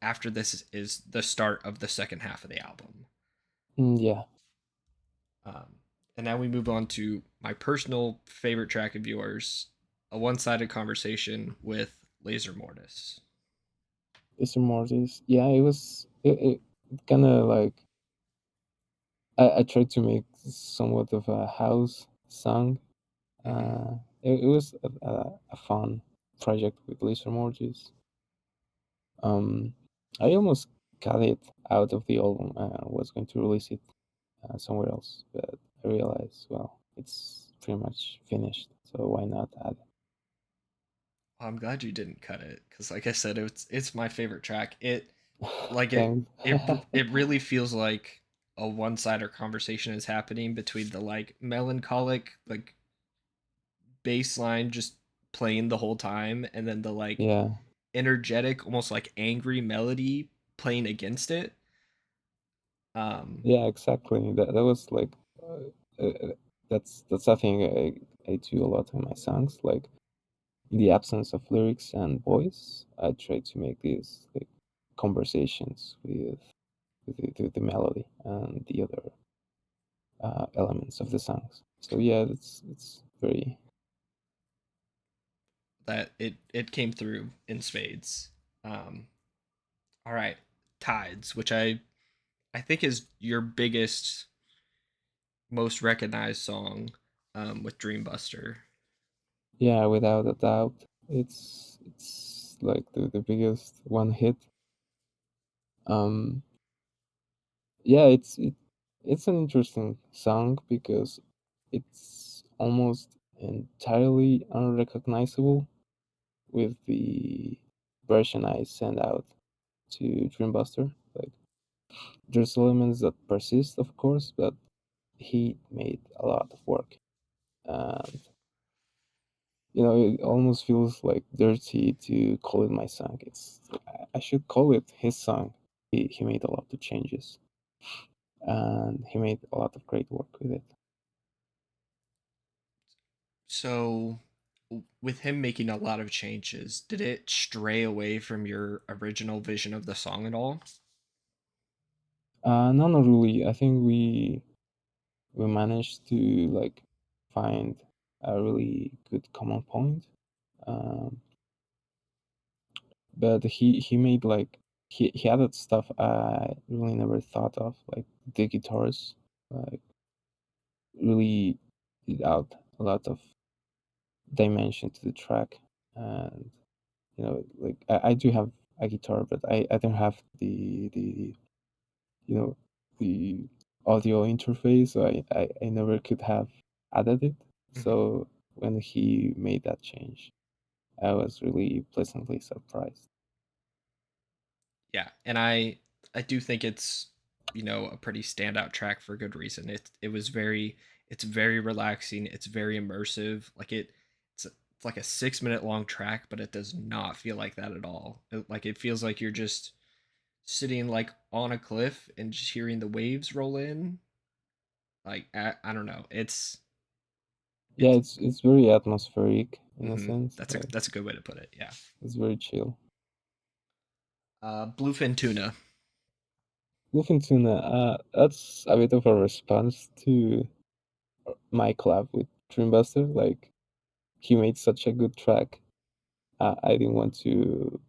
after this is the start of the second half of the album. Yeah, Um, and now we move on to my personal favorite track of yours, a one-sided conversation with Laser Mortis. Mr. Mortis. Yeah, it kind of like I tried to make somewhat of a house song. Mm-hmm. It was a fun project with Lisa Mortis. Um, I almost cut it out of the album. I was going to release it somewhere else, but I realized, well, it's pretty much finished, so why not add I'm glad you didn't cut it because, like I said, it's my favorite track. It it? like Thanks. it really feels like a one-sided conversation is happening between the like melancholic like bass line just playing the whole time and then the like Yeah, energetic almost like angry melody playing against it. um yeah, exactly. That was like that's something I do a lot in my songs. Like in the absence of lyrics and voice, I try to make these like conversations with the melody and the other elements of the songs. So yeah, it's very that it came through in spades. All right, Tides, which I think is your biggest, most recognized song, with Dreambuster. yeah, without a doubt. It's like the biggest one hit. Um, yeah, it's an interesting song because it's almost entirely unrecognizable with the version I sent out to Dreambuster. Like, there's elements that persist, of course, but he made a lot of work, and it almost feels like dirty to call it my song. I should call it his song. He made a lot of changes, and he made a lot of great work with it. So, with him making a lot of changes, did it stray away from your original vision of the song at all? No, not really. I think we managed to like find a really good common point. Um, but he made like he added stuff I really never thought of, like the guitars, like really did out a lot of dimension to the track. And like I do have a guitar, but I don't have the you know the audio interface, so I never could have added it. Mhm. So when he made that change, I was really pleasantly surprised. Yeah, and I do think it's a pretty standout track for good reason. It's very relaxing. It's very immersive. It's like a 6 minute long track, but it does not feel like that at all. Like it feels like you're just sitting like on a cliff and just hearing the waves roll in. Like I don't know. Yeah, It's it's very atmospheric in a mhm. sense. Like, That's a good way to put it. Yeah. it's very chill. Bluefin tuna. Looking Tuna, that's a bit of a response to my collab with Dreambuster. Like, he made such a good track. I didn't want to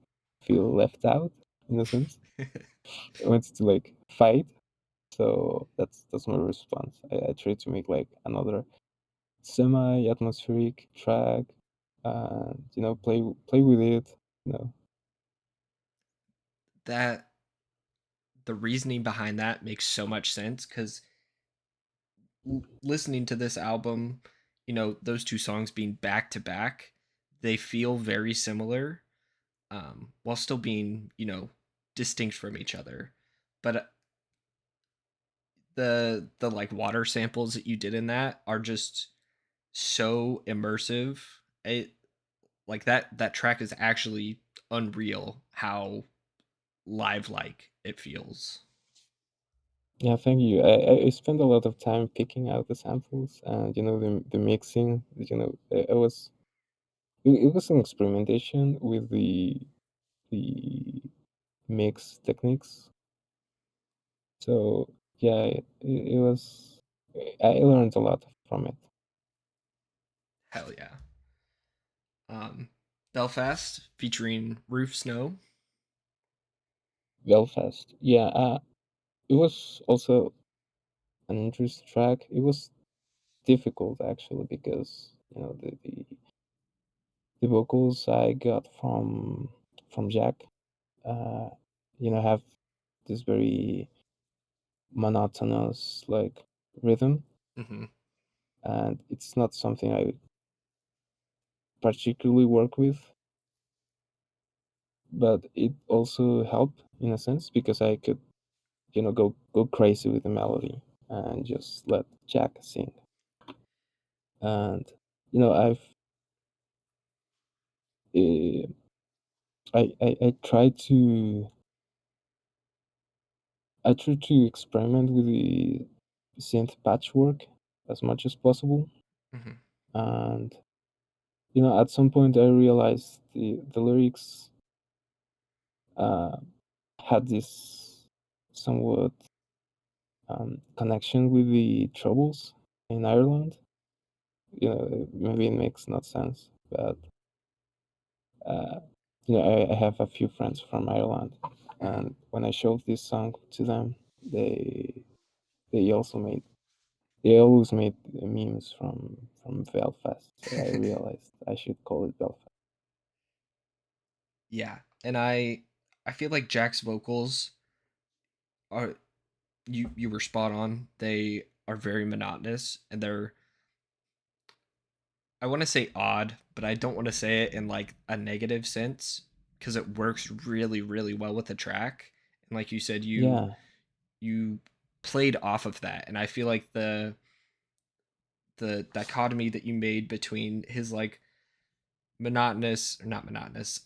feel left out in a sense. I wanted to like fight. So that's my response. I tried to make like another semi-atmospheric track, and play with it. You know, That the reasoning behind that makes so much sense because listening to this album, those two songs being back to back, they feel very similar, while still being, distinct from each other. But the like water samples that you did in that are just so immersive. It like that track is actually unreal how live like it feels. yeah, thank you. I spent a lot of time picking out the samples, and the mixing. It was an experimentation with the mix techniques. So yeah, it was. I learned a lot from it. Hell yeah. Um, Belfast featuring Roof Snow. Belfast. Yeah, it was also an interesting track. It was difficult actually because the vocals I got from Jack, uh, have this very monotonous like rhythm, Hmm. and it's not something I particularly work with. But it also helped in a sense because I could go crazy with the melody and just let Jack sing. And you know I've uh, I try to experiment with the synth patchwork as much as possible. Hmm. And at some point I realized the lyrics uh, had this somewhat connection with the troubles in Ireland. Maybe it makes not sense, but uh, I have a few friends from Ireland, Hmm. and when I showed this song to them, they also made they always made memes from Belfast. So I realized I should call it Belfast. Yeah, and I feel like Jack's vocals are you were spot on. They are very monotonous, and they're, I want to say odd, but I don't want to say it in like a negative sense because it works really really well with the track. And like you said, Yeah, you played off of that, and I feel like the dichotomy that you made between his like monotonous, or not monotonous,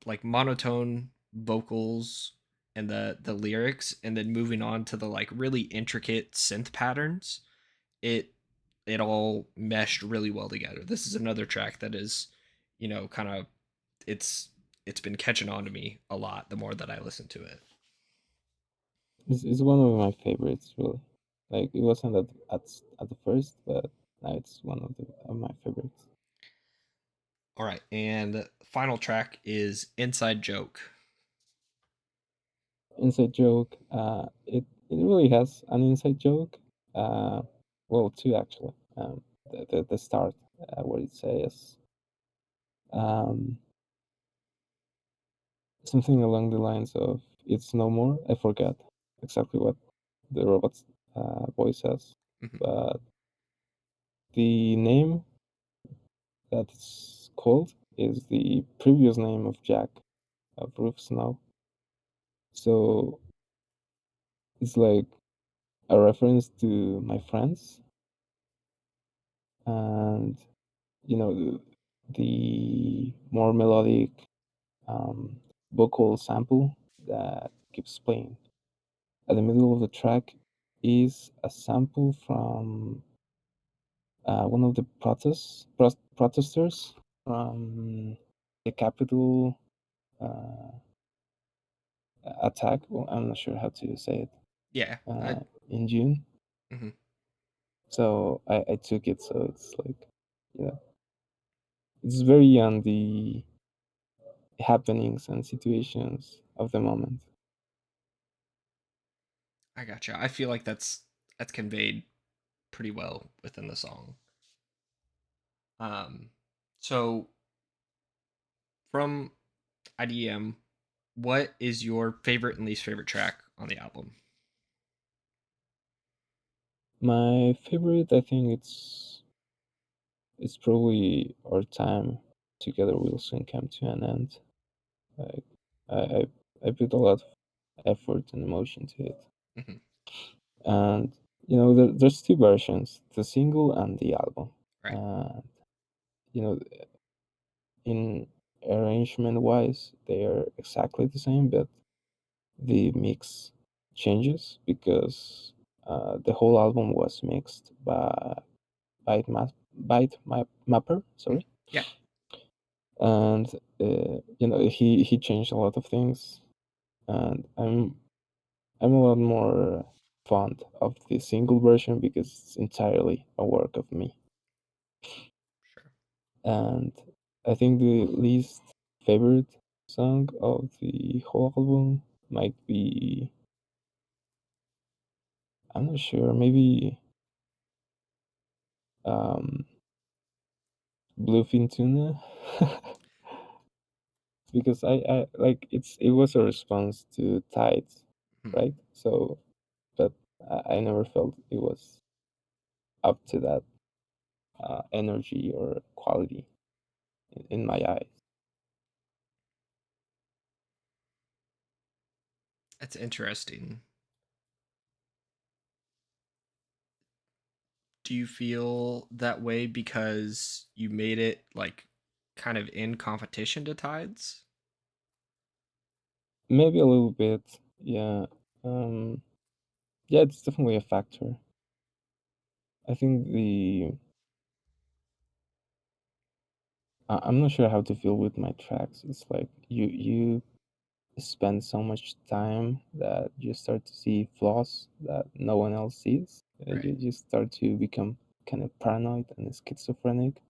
like monotone vocals and the lyrics, and then moving on to the like really intricate synth patterns, it it all meshed really well together. This is another track that is, kind of, it's it's been catching on to me a lot the more that I listen to it. it's one of my favorites, really. Like it wasn't at the first, but now it's one of my favorites. All right, and final track is Inside Joke. Inside joke. It really has an inside joke. Uh, well, two actually. The start where it says um something along the lines of "It's no more." I forgot exactly what the robot's voice says, Mhm. but the name that it's called is the previous name of Jack of Roof Snow. So it's like a reference to my friends, and the more melodic um, vocal sample that keeps playing at the middle of the track is a sample from one of the protesters from the Capitol uh, attack. Well, I'm not sure how to say it Yeah, I. in June. Mhm. So I took it. So it's like, you know, it's very on the happenings and situations of the moment. I gotcha. I feel like that's conveyed pretty well within the song. Um, so from IDM, what is your favorite and least favorite track on the album? My favorite, I think it's probably our time together will soon come to an end. Like I I, I put a lot of effort and emotion to it, Mhm. and there's two versions: the single and the album. Right. And you know, in arrangement wise, they are exactly the same, but the mix changes because the whole album was mixed by Mapper. Mhm. Sorry, Yeah. and he changed a lot of things, and I'm a lot more fond of the single version because it's entirely a work of me. Sure. And I think the least favorite song of the whole album might be, I'm not sure, maybe um Bluefin Tuna. Because I like it was a response to Tides, Mhm. right? So but I never felt it was up to that energy or quality in my eyes. That's interesting. Do you feel that way because you made it like kind of in competition to Tides? Maybe a little bit, yeah. Um, yeah, it's definitely a factor. I think I'm not sure how to feel with my tracks. It's like you spend so much time that you start to see flaws that no one else sees. Right. You start to become kind of paranoid and schizophrenic.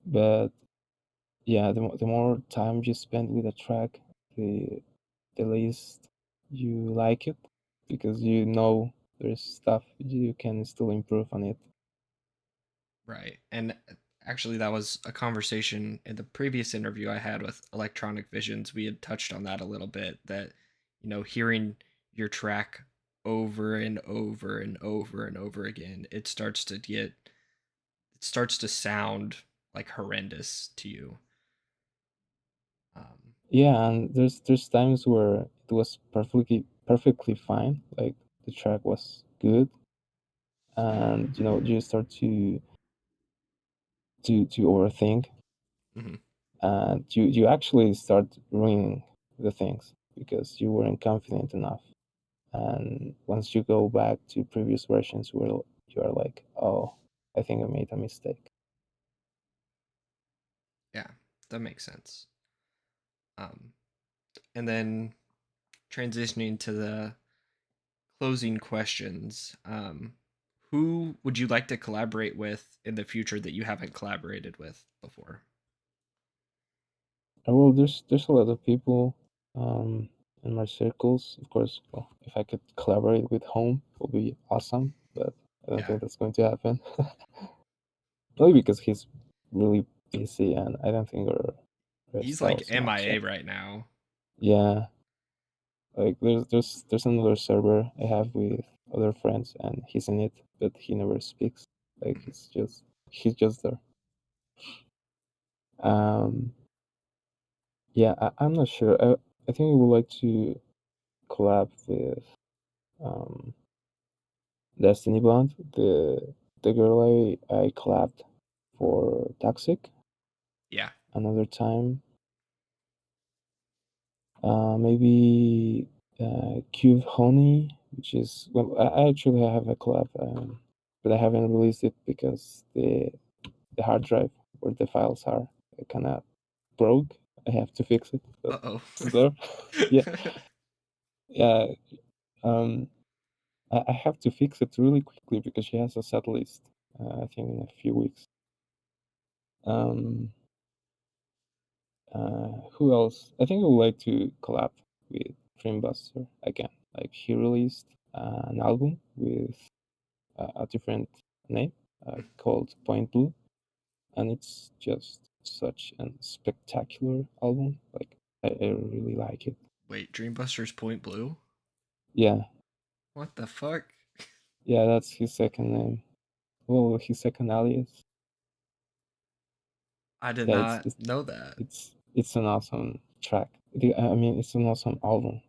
But yeah, the more time you spend with a track, the the least you like it because there's stuff you can still improve on it. Right. And actually, that was a conversation in the previous interview I had with Electronic Visions. We had touched on that a little bit, that, hearing your track over and over and over and over again, it starts to sound like horrendous to you. Um, Yeah, and there's times where it was perfectly fine, like the track was good, and you start to overthink, mhm. and you actually start ruining the things because you weren't confident enough. And once you go back to previous versions where you are like, oh, I think I made a mistake. Yeah, that makes sense. Um, and then transitioning to the closing questions, who would you like to collaborate with in the future that you haven't collaborated with before? Well, there's a lot of people um, in my circles. Of course, well, if I could collaborate with Home, it would be awesome. But I don't Yeah, think that's going to happen. Probably because he's really busy, and I don't think our he's like styles match MIA up. right now. Yeah, like there's another server I have with other friends, and he's in it, but he never speaks. Like Mhm. he's just there. Um, yeah, I'm not sure. I think we would like to collab with um Destiny Blonde, the girl I collabed for Toxic Yeah. another time. Maybe Cube Honey, which is well, I actually have a collab, but I haven't released it because the hard drive where the files are kind of broke. I have to fix it, but Uh oh. it's there. Yeah, yeah. Um, I have to fix it really quickly because she has a set list. I think in a few weeks. Um, who else? I think I would like to collab with Dreambuster again. Like he released an album with a different name called Point Blue, and it's just such a spectacular album. Like I really like it. Wait, Dreambuster's Point Blue? Yeah, What the fuck? yeah, that's his second name. Well, his second alias. I did Yeah, not know that. it's an awesome track. I mean, it's an awesome album,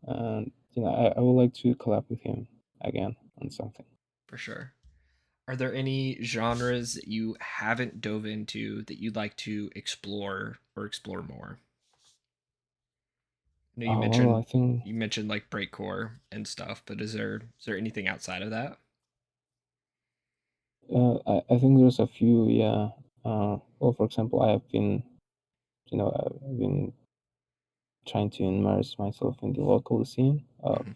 and I would like to collab with him again on something. For sure. Are there any genres that you haven't dove into that you'd like to explore or explore more? I know Well, I think you mentioned like breakcore and stuff, but is there anything outside of that? I think there's a few. Yeah. Well, for example, I've been trying to immerse myself in the local scene of Hmm.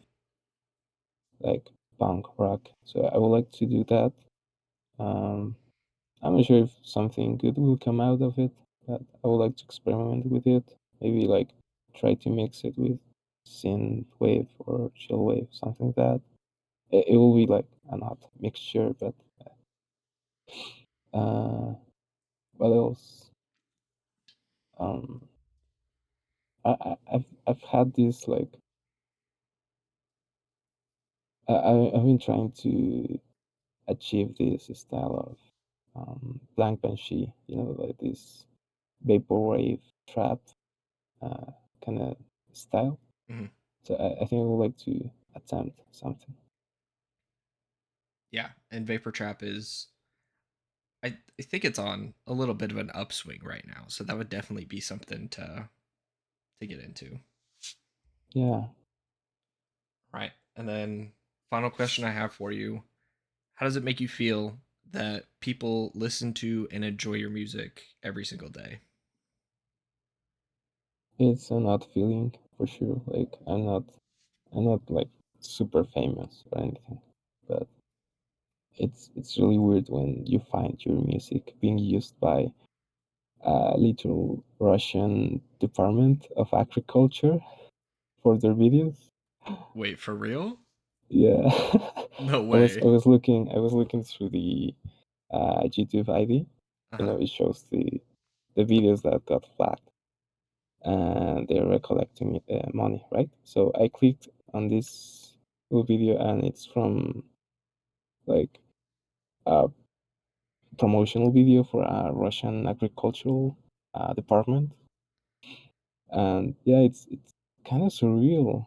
like punk rock. So I would like to do that. Um, I'm not sure if something good will come out of it, but I would like to experiment with it. Maybe like try to mix it with synth wave or chill wave, something like that. It will be like an odd mixture, but uh, what else? Um, I've had this like I've been trying to achieve this style of blank banshee, like this vaporwave trap uh, kind of style. Hmm. So I think I would like to attempt something. Yeah, and Vapor Trap is I think it's on a little bit of an upswing right now, so that would definitely be something to get into. Yeah, Right. And then final question I have for you. How does it make you feel that people listen to and enjoy your music every single day? it's an odd feeling for sure. Like I'm not like super famous or anything, but it's really weird when you find your music being used by a literal Russian Department of Agriculture for their videos. Wait, for real? Yeah, No I way. was looking through the YouTube ID. Uh-huh. It shows the videos that got flagged, and they're recollecting money, right? So I clicked on this little video, and it's from like a promotional video for a Russian agricultural department. And yeah, it's kind of surreal,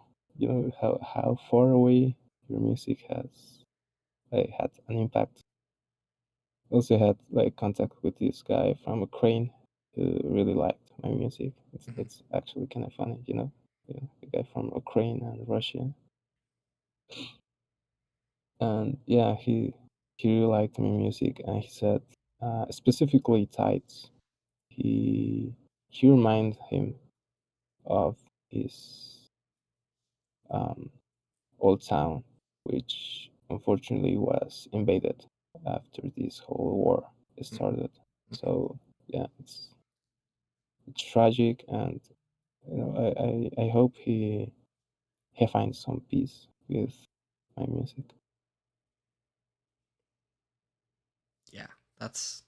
how far away your music has had an impact. Also had like contact with this guy from Ukraine who really liked my music. It's Mhm. it's actually kind of funny, the guy from Ukraine and Russia. And yeah, he really liked my music, and he said, specifically tights. He reminded him of his um, old town, which unfortunately was invaded after this whole war Mhm. started. Mhm. So yeah, it's tragic, and I hope he finds some peace with my music. Yeah, that's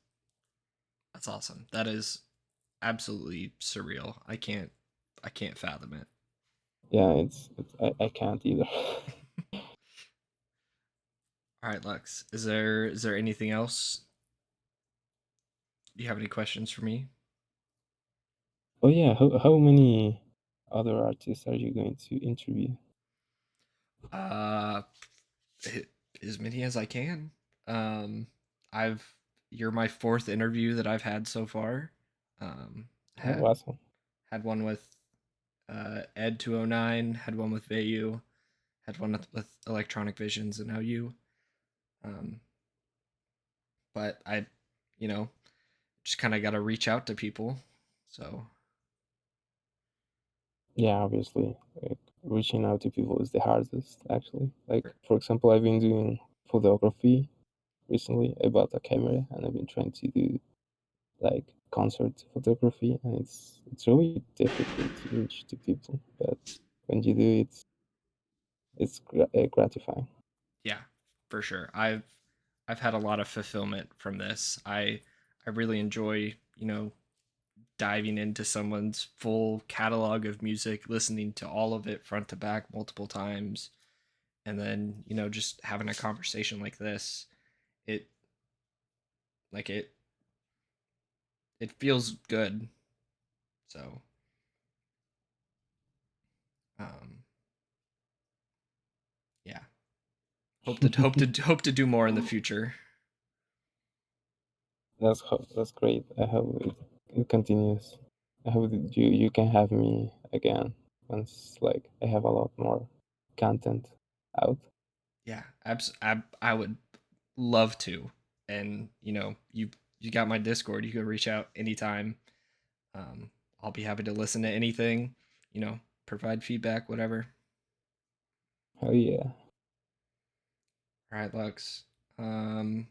that's awesome. That is absolutely surreal. I can't fathom it. Yeah, I can't either. All right, Lux. Is there anything else? Do you have any questions for me? Oh yeah, how many other artists are you going to interview? Uh, as many as I can. Um, I've You're my fourth interview that I've had so far. Oh, Had awesome. had one with Ed 209, had one with Vayu, had one with Electronic Visions, and now you. Um, but I, you know, just kind of got to reach out to people. So Yeah, obviously, like reaching out to people is the hardest, actually. Like, for example, I've been doing photography recently. I bought a camera, and I've been trying to do like concert photography, and it's really difficult to reach to people. But when you do, it's gratifying. yeah, for sure. I've had a lot of fulfillment from this. I really enjoy, diving into someone's full catalog of music, listening to all of it front to back multiple times, and then, just having a conversation like this. It like it feels good. So, um yeah. Hope to do more in the future. That's great. I hope it continues. I hope that you can have me again once like I have a lot more content out. Yeah, I would love to. And, you got my Discord. You can reach out anytime. Um, I'll be happy to listen to anything, provide feedback, whatever. Oh yeah. All right, Lux. I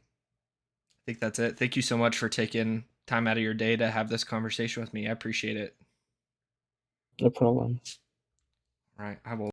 think that's it. Thank you so much for taking time out of your day to have this conversation with me. I appreciate it. No problem. All right, I will